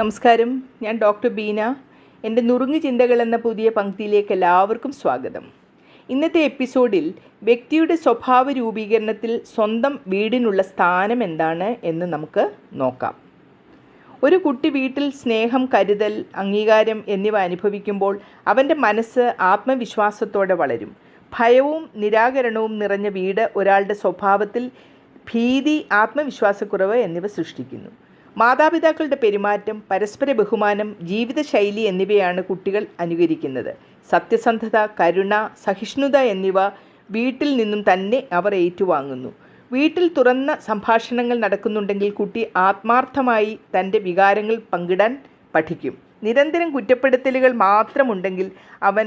നമസ്കാരം. ഞാൻ ഡോക്ടർ ബീന. എൻ്റെ നുറുങ്ങ് ചിന്തകൾ എന്ന പുതിയ പങ്ക്തിയിലേക്ക് എല്ലാവർക്കും സ്വാഗതം. ഇന്നത്തെ എപ്പിസോഡിൽ വ്യക്തിയുടെ സ്വഭാവ രൂപീകരണത്തിൽ സ്വന്തം വീടിനുള്ള സ്ഥാനം എന്താണ് എന്ന് നമുക്ക് നോക്കാം. ഒരു കുട്ടി വീട്ടിൽ സ്നേഹം, കരുതൽ, അംഗീകാരം എന്നിവ അനുഭവിക്കുമ്പോൾ അവൻ്റെ മനസ്സ് ആത്മവിശ്വാസത്തോടെ വളരും. ഭയവും നിരാകരണവും നിറഞ്ഞ വീട് ഒരാളുടെ സ്വഭാവത്തിൽ ഭീതി, ആത്മവിശ്വാസക്കുറവ് എന്നിവ സൃഷ്ടിക്കുന്നു. മാതാപിതാക്കളുടെ പെരുമാറ്റം, പരസ്പര ബഹുമാനം, ജീവിതശൈലി എന്നിവയാണ് കുട്ടികൾ അനുകരിക്കുന്നത്. സത്യസന്ധത, കരുണ, സഹിഷ്ണുത എന്നിവ വീട്ടിൽ നിന്നും തന്നെ അവർ ഏറ്റുവാങ്ങുന്നു. വീട്ടിൽ തുറന്ന സംഭാഷണങ്ങൾ നടക്കുന്നുണ്ടെങ്കിൽ കുട്ടി ആത്മാർത്ഥമായി തൻ്റെ വികാരങ്ങൾ പങ്കിടാൻ പഠിക്കും. നിരന്തരം കുറ്റപ്പെടുത്തലുകൾ മാത്രമുണ്ടെങ്കിൽ അവൻ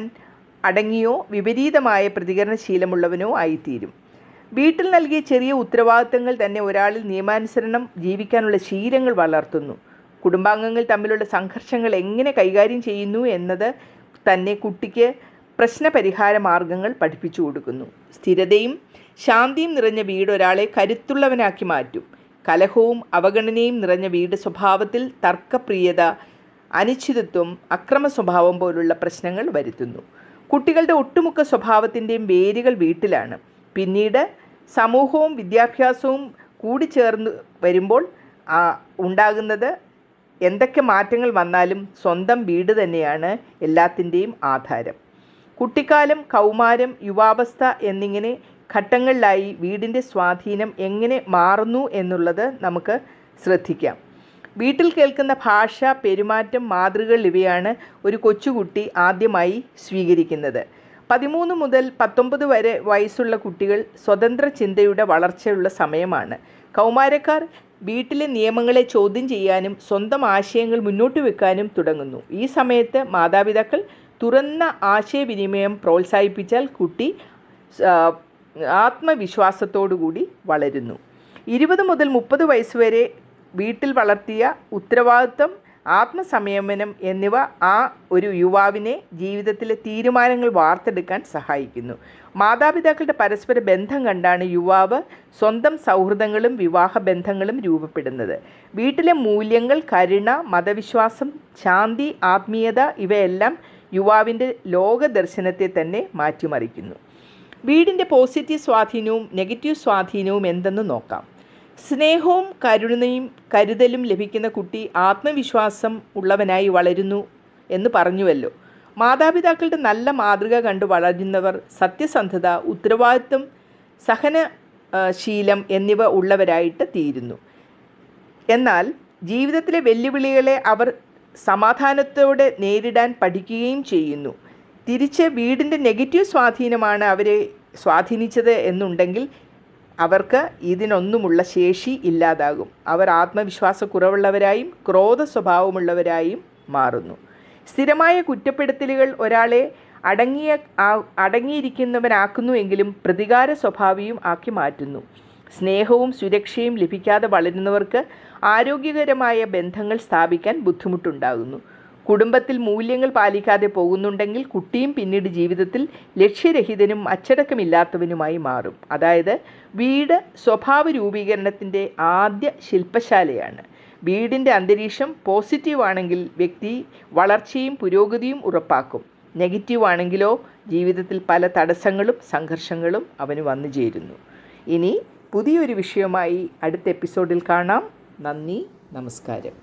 അടങ്ങിയോ വിപരീതമായ പ്രതികരണശീലമുള്ളവനോ ആയിത്തീരും. വീട്ടിൽ നൽകിയ ചെറിയ ഉത്തരവാദിത്തങ്ങൾ തന്നെ ഒരാളിൽ നിയമാനുസരണം ജീവിക്കാനുള്ള ശീലങ്ങൾ വളർത്തുന്നു. കുടുംബാംഗങ്ങൾ തമ്മിലുള്ള സംഘർഷങ്ങൾ എങ്ങനെ കൈകാര്യം ചെയ്യുന്നു എന്നത് തന്നെ കുട്ടിക്ക് പ്രശ്നപരിഹാര മാർഗങ്ങൾ പഠിപ്പിച്ചു കൊടുക്കുന്നു. സ്ഥിരതയും ശാന്തിയും നിറഞ്ഞ വീട് ഒരാളെ കരുത്തുള്ളവനാക്കി മാറ്റും. കലഹവും അവഗണനയും നിറഞ്ഞ വീട് സ്വഭാവത്തിൽ തർക്കപ്രിയത, അനിശ്ചിതത്വം, അക്രമ സ്വഭാവം പോലുള്ള പ്രശ്നങ്ങൾ വരുത്തുന്നു. കുട്ടികളുടെ ഒട്ടുമുക്ക സ്വഭാവത്തിൻ്റെയും വേരുകൾ വീട്ടിലാണ്. പിന്നീട് സമൂഹവും വിദ്യാഭ്യാസവും കൂടിച്ചേർന്ന് വരുമ്പോൾ ഉണ്ടാകുന്നത് എന്തൊക്കെ മാറ്റങ്ങൾ വന്നാലും സ്വന്തം വീട് തന്നെയാണ് എല്ലാത്തിൻ്റെയും ആധാരം. കുട്ടിക്കാലം, കൗമാരം, യുവാവസ്ഥ എന്നിങ്ങനെ ഘട്ടങ്ങളിലായി വീടിൻ്റെ സ്വാധീനം എങ്ങനെ മാറുന്നു എന്നുള്ളത് നമുക്ക് ശ്രദ്ധിക്കാം. വീട്ടിൽ കേൾക്കുന്ന ഭാഷ, പെരുമാറ്റം, മാതൃകകൾ ഇവയാണ് ഒരു കൊച്ചുകുട്ടി ആദ്യമായി സ്വീകരിക്കുന്നത്. 13 മുതൽ 19 വരെ വയസ്സുള്ള കുട്ടികൾ സ്വതന്ത്ര ചിന്തയുടെ വളർച്ചയുള്ള സമയമാണ്. കൗമാരക്കാർ വീട്ടിലെ നിയമങ്ങളെ ചോദ്യം ചെയ്യാനും സ്വന്തം ആശയങ്ങൾ മുന്നോട്ട് വെക്കാനും തുടങ്ങുന്നു. ഈ സമയത്ത് മാതാപിതാക്കൾ തുറന്ന ആശയവിനിമയം പ്രോത്സാഹിപ്പിച്ചാൽ കുട്ടി ആത്മവിശ്വാസത്തോടുകൂടി വളരുന്നു. 20 മുതൽ 30 വയസ്സ് വരെ വീട്ടിൽ വളർത്തിയ ഉത്തരവാദിത്വം, ആത്മസംയമനം എന്നിവ ഒരു യുവാവിനെ ജീവിതത്തിലെ തീരുമാനങ്ങൾ വാർത്തെടുക്കാൻ സഹായിക്കുന്നു. മാതാപിതാക്കളുടെ പരസ്പര ബന്ധം കണ്ടാണ് യുവാവ് സ്വന്തം സൗഹൃദങ്ങളും വിവാഹ ബന്ധങ്ങളും രൂപപ്പെടുന്നത്. വീട്ടിലെ മൂല്യങ്ങൾ, കരുണ, മതവിശ്വാസം, ശാന്തി, ആത്മീയത ഇവയെല്ലാം യുവാവിൻ്റെ ലോകദർശനത്തെ തന്നെ മാറ്റിമറിക്കുന്നു. വീടിൻ്റെ പോസിറ്റീവ് സ്വാധീനവും നെഗറ്റീവ് സ്വാധീനവും എന്തെന്ന് നോക്കാം. സ്നേഹവും കരുണയും കരുതലും ലഭിക്കുന്ന കുട്ടി ആത്മവിശ്വാസം ഉള്ളവനായി വളരുന്നു എന്ന് പറഞ്ഞുവല്ലോ. മാതാപിതാക്കളുടെ നല്ല മാതൃക കണ്ടു വളരുന്നവർ സത്യസന്ധത, ഉത്തരവാദിത്വം, സഹനശീലം എന്നിവ ഉള്ളവരായിട്ട് തീരുന്നു. എന്നാൽ ജീവിതത്തിലെ വെല്ലുവിളികളെ അവർ സമാധാനത്തോടെ നേരിടാൻ പഠിക്കുകയും ചെയ്യുന്നു. തിരിച്ച് വീടിൻ്റെ നെഗറ്റീവ് സ്വാധീനമാണ് അവരെ സ്വാധീനിച്ചത് എന്നുണ്ടെങ്കിൽ അവർക്ക് ഇതിനൊന്നുമുള്ള ശേഷി ഇല്ലാതാകും. അവർ ആത്മവിശ്വാസക്കുറവുള്ളവരായും ക്രോധ സ്വഭാവമുള്ളവരായും മാറുന്നു. സ്ഥിരമായ കുറ്റപ്പെടുത്തലുകൾ ഒരാളെ അടങ്ങിയിരിക്കുന്നവനാക്കുന്നുവെങ്കിലും പ്രതികാര സ്വഭാവിയും ആക്കി മാറ്റുന്നു. സ്നേഹവും സുരക്ഷയും ലഭിക്കാതെ വളരുന്നവർക്ക് ആരോഗ്യകരമായ ബന്ധങ്ങൾ സ്ഥാപിക്കാൻ ബുദ്ധിമുട്ടുണ്ടാകുന്നു. കുടുംബത്തിൽ മൂല്യങ്ങൾ പാലിക്കാതെ പോകുന്നുണ്ടെങ്കിൽ കുട്ടിയും പിന്നീട് ജീവിതത്തിൽ ലക്ഷ്യരഹിതനും അച്ചടക്കമില്ലാത്തവനുമായി മാറും. അതായത് വീട് സ്വഭാവ രൂപീകരണത്തിൻ്റെ ആദ്യ ശില്പശാലയാണ്. വീടിൻ്റെ അന്തരീക്ഷം പോസിറ്റീവ് ആണെങ്കിൽ വ്യക്തി വളർച്ചയും പുരോഗതിയും ഉറപ്പാക്കും. നെഗറ്റീവ് ആണെങ്കിലോ ജീവിതത്തിൽ പല തടസ്സങ്ങളും സംഘർഷങ്ങളും അവന് വന്നു ചേരുന്നു. ഇനി പുതിയൊരു വിഷയവുമായി അടുത്ത എപ്പിസോഡിൽ കാണാം. നന്ദി, നമസ്കാരം.